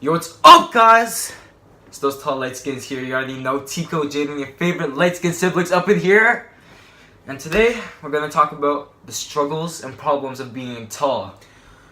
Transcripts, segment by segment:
Yo, what's up, guys? It's those tall light skins here. You already know Tico, Jaden, your favorite light skin siblings up in here. And today, we're gonna talk about the struggles and problems of being tall.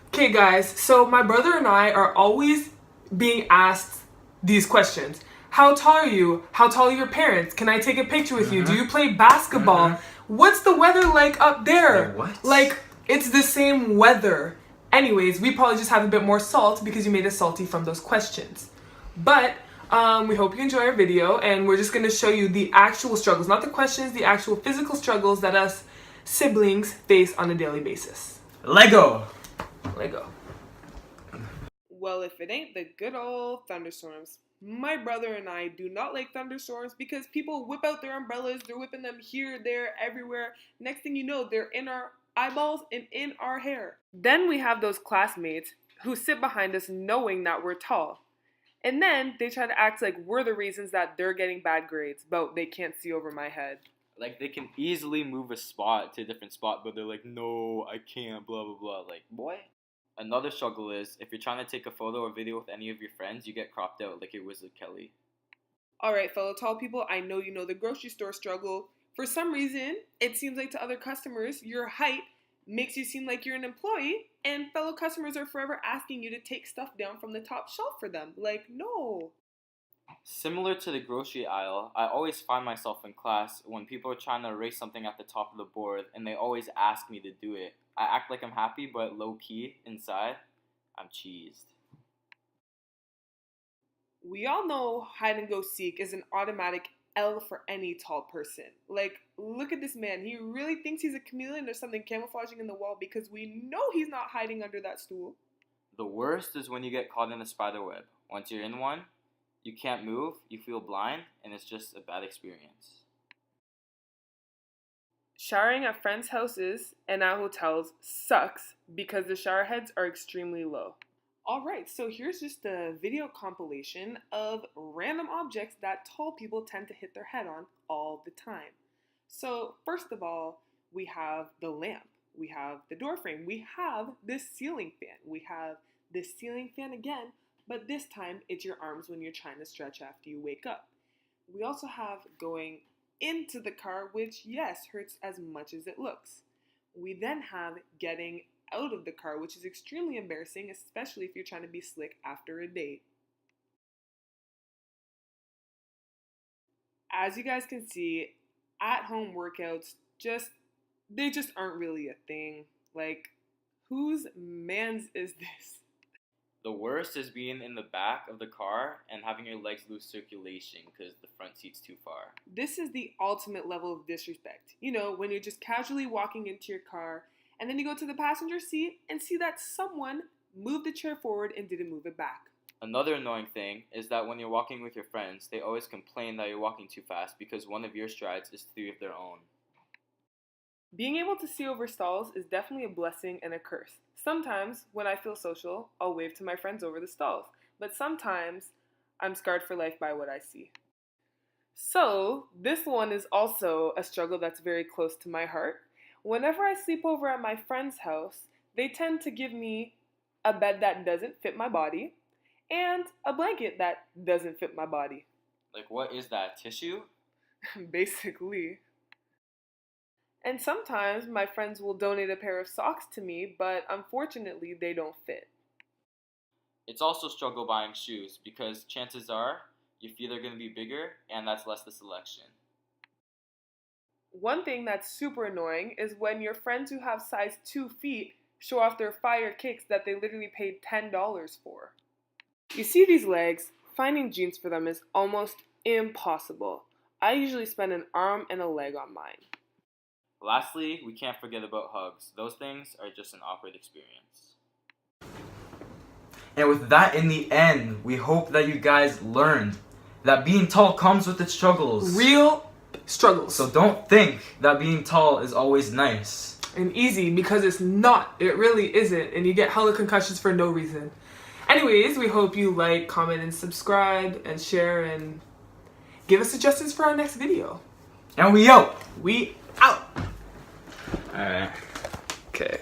Okay, guys, so my brother and I are always being asked these questions. How tall are you? How tall are your parents? Can I take a picture with you? Do you play basketball? What's the weather like up there? Wait, what? Like, it's the same weather. Anyways, we probably just have a bit more salt because you made us salty from those questions. But we hope you enjoy our video, and we're just going to show you the actual struggles, not the questions, the actual physical struggles that us siblings face on a daily basis. Lego! Lego. Well, if it ain't the good old thunderstorms. My brother and I do not like thunderstorms because people whip out their umbrellas, they're whipping them here, there, everywhere. Next thing you know, they're in our eyeballs and in our hair. Then we have those classmates who sit behind us knowing that we're tall. And then they try to act like we're the reasons that they're getting bad grades, but they can't see over my head. Like, they can easily move a spot to a different spot, but they're like, no, I can't, blah, blah, blah. Like, boy. Another struggle is, if you're trying to take a photo or video with any of your friends, you get cropped out like it was with Kelly. Alright, fellow tall people, I know you know the grocery store struggle. For some reason, it seems like to other customers, your height makes you seem like you're an employee, and fellow customers are forever asking you to take stuff down from the top shelf for them. Like, no. Similar to the grocery aisle, I always find myself in class when people are trying to erase something at the top of the board, and they always ask me to do it. I act like I'm happy, but low-key, inside, I'm cheesed. We all know hide and go seek is an automatic L for any tall person. Like, look at this man. He really thinks he's a chameleon or something camouflaging in the wall because we know he's not hiding under that stool. The worst is when you get caught in a spider web. Once you're in one, you can't move, you feel blind, and it's just a bad experience. Showering at friends' houses and at hotels sucks because the shower heads are extremely low. Alright, so here's just a video compilation of random objects that tall people tend to hit their head on all the time. So, first of all, we have the lamp, we have the door frame, we have this ceiling fan, we have this ceiling fan again, but this time it's your arms when you're trying to stretch after you wake up. We also have going into the car, which, yes, hurts as much as it looks. We then have getting out of the car, which is extremely embarrassing, especially if you're trying to be slick after a date. As you guys can see, at-home workouts they just aren't really a thing. Like, whose man's is this? The worst is being in the back of the car and having your legs lose circulation because the front seat's too far. This is the ultimate level of disrespect. You know, when you're just casually walking into your car and then you go to the passenger seat and see that someone moved the chair forward and didn't move it back. Another annoying thing is that when you're walking with your friends, they always complain that you're walking too fast because one of your strides is 3 of their own. Being able to see over stalls is definitely a blessing and a curse. Sometimes, when I feel social, I'll wave to my friends over the stalls, but sometimes I'm scarred for life by what I see. So, this one is also a struggle that's very close to my heart. Whenever I sleep over at my friend's house, they tend to give me a bed that doesn't fit my body and a blanket that doesn't fit my body. Like, what is that, tissue? Basically. And sometimes my friends will donate a pair of socks to me, but unfortunately they don't fit. It's also a struggle buying shoes because chances are your feet are going to be bigger and that's less the selection. One thing that's super annoying is when your friends who have size 2 feet show off their fire kicks that they literally paid $10 for. You see these legs, finding jeans for them is almost impossible. I usually spend an arm and a leg on mine. Lastly, we can't forget about hugs. Those things are just an awkward experience. And with that in the end, we hope that you guys learned that being tall comes with its struggles. Real struggles. So don't think that being tall is always nice. And easy, because it's not. It really isn't. And you get hella concussions for no reason. Anyways, we hope you like, comment, and subscribe, and share, and give us suggestions for our next video. And we out! We out! Alright. Okay.